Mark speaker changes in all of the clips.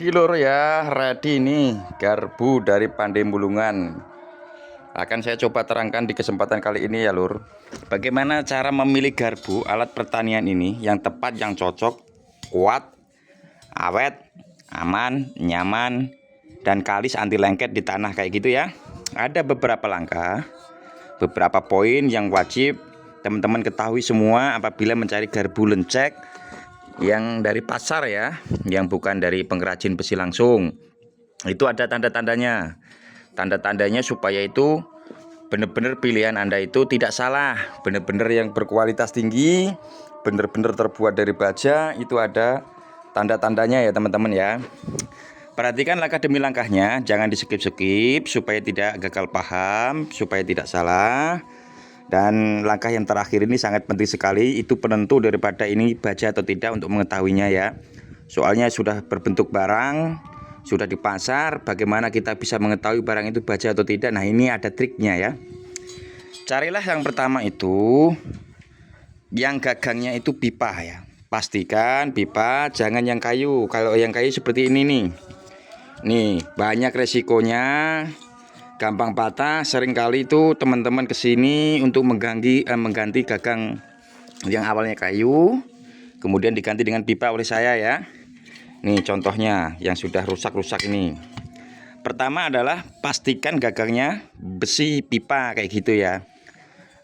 Speaker 1: Ready lur ya, ready nih garbu dari Pandai Mulungan. Akan saya coba terangkan di kesempatan kali ini ya lur, bagaimana cara memilih garbu alat pertanian ini yang tepat, yang cocok, kuat, awet, aman, nyaman, dan kalis anti lengket di tanah kayak gitu ya. Ada beberapa langkah, beberapa poin yang wajib teman-teman ketahui semua apabila mencari garbu lencek yang dari pasar ya, yang bukan dari pengrajin besi langsung. Itu ada tanda-tandanya. Tanda-tandanya supaya itu benar-benar pilihan Anda itu tidak salah, benar-benar yang berkualitas tinggi, benar-benar terbuat dari baja. Itu ada tanda-tandanya ya teman-teman ya. Perhatikan langkah demi langkahnya, jangan di skip-skip supaya tidak gagal paham, supaya tidak salah. Dan langkah yang terakhir ini sangat penting sekali, itu penentu daripada ini baja atau tidak untuk mengetahuinya ya. Soalnya sudah berbentuk barang, sudah di pasar, bagaimana kita bisa mengetahui barang itu baja atau tidak? Nah ini ada triknya ya. Carilah yang pertama itu, yang gagangnya itu pipa ya. Pastikan pipa, jangan yang kayu. Kalau yang kayu seperti ini nih. Nih banyak resikonya, gampang patah. Seringkali itu teman-teman kesini untuk mengganti gagang yang awalnya kayu, kemudian diganti dengan pipa oleh saya ya. Nih contohnya yang sudah rusak-rusak ini. Pertama adalah pastikan gagangnya besi pipa kayak gitu ya.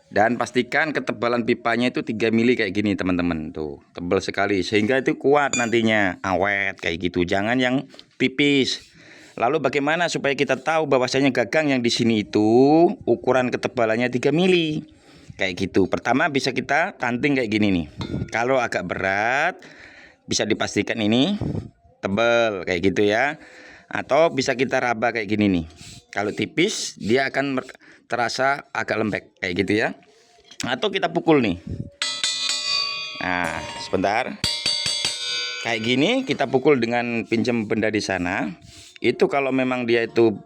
Speaker 1: Dan pastikan ketebalan pipanya itu 3 mili kayak gini teman-teman. Tuh tebal sekali sehingga itu kuat nantinya, awet kayak gitu. Jangan yang tipis. Lalu bagaimana supaya kita tahu bahwasanya gagang yang di sini itu ukuran ketebalannya 3 mili kayak gitu? Pertama bisa kita tanting kayak gini nih. Kalau agak berat bisa dipastikan ini tebal kayak gitu ya. Atau bisa kita raba kayak gini nih. Kalau tipis dia akan terasa agak lembek kayak gitu ya. Atau kita pukul nih. Nah sebentar. Kayak gini kita pukul dengan pinjam benda di sana. Itu kalau memang dia itu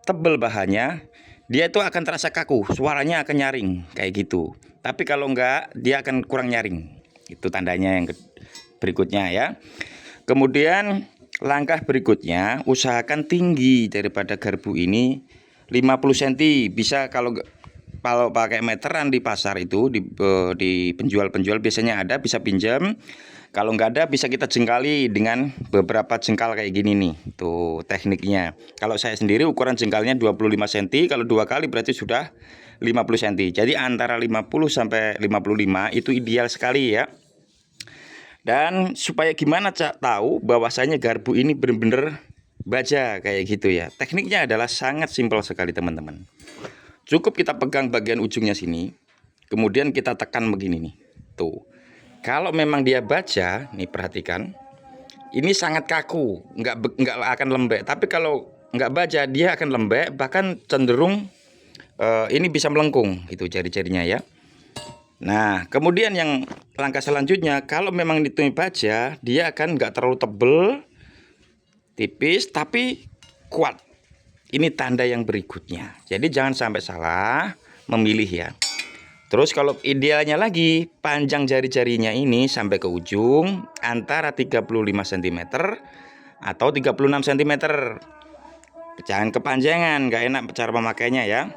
Speaker 1: tebel bahannya, dia itu akan terasa kaku, suaranya akan nyaring kayak gitu. Tapi kalau enggak, dia akan kurang nyaring. Itu tandanya yang berikutnya ya. Kemudian langkah berikutnya, usahakan tinggi daripada garbu ini 50 cm. Bisa kalau pakai meteran di pasar itu di penjual-penjual biasanya ada, bisa pinjam. Kalau nggak ada bisa kita jengkali dengan beberapa jengkal kayak gini nih. Tuh tekniknya. Kalau saya sendiri ukuran jengkalnya 25 cm, kalau 2 kali berarti sudah 50 cm. Jadi antara 50 sampai 55 itu ideal sekali ya. Dan supaya gimana tahu bahwasanya garbu ini benar-benar baja kayak gitu ya. Tekniknya adalah sangat simpel sekali teman-teman. Cukup kita pegang bagian ujungnya sini, kemudian kita tekan begini nih. Tuh. Kalau memang dia baja, nih perhatikan, ini sangat kaku, nggak akan lembek. Tapi kalau nggak baja, dia akan lembek, bahkan cenderung ini bisa melengkung, itu jari-jarinya ya. Nah, kemudian yang langkah selanjutnya, kalau memang itu baja, dia akan nggak terlalu tebel, tipis, tapi kuat. Ini tanda yang berikutnya. Jadi jangan sampai salah memilih ya. Terus kalau idealnya lagi, panjang jari-jarinya ini sampai ke ujung antara 35 cm atau 36 cm. Jangan kepanjangan, nggak enak cara memakainya ya.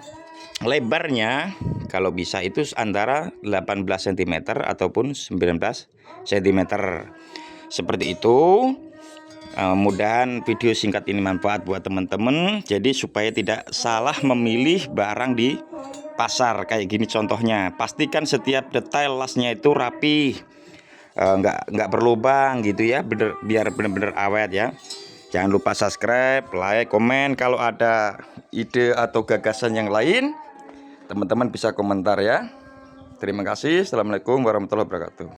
Speaker 1: Lebarnya kalau bisa itu antara 18 cm ataupun 19 cm. Seperti itu. Mudahan video singkat ini manfaat buat teman-teman. Jadi supaya tidak salah memilih barang di pasar kayak gini contohnya. Pastikan setiap detail lasnya itu rapi, nggak berlubang gitu ya, biar benar-benar awet ya. Jangan lupa subscribe, like, komen. Kalau ada ide atau gagasan yang lain, teman-teman bisa komentar ya. Terima kasih. Assalamualaikum warahmatullahi wabarakatuh.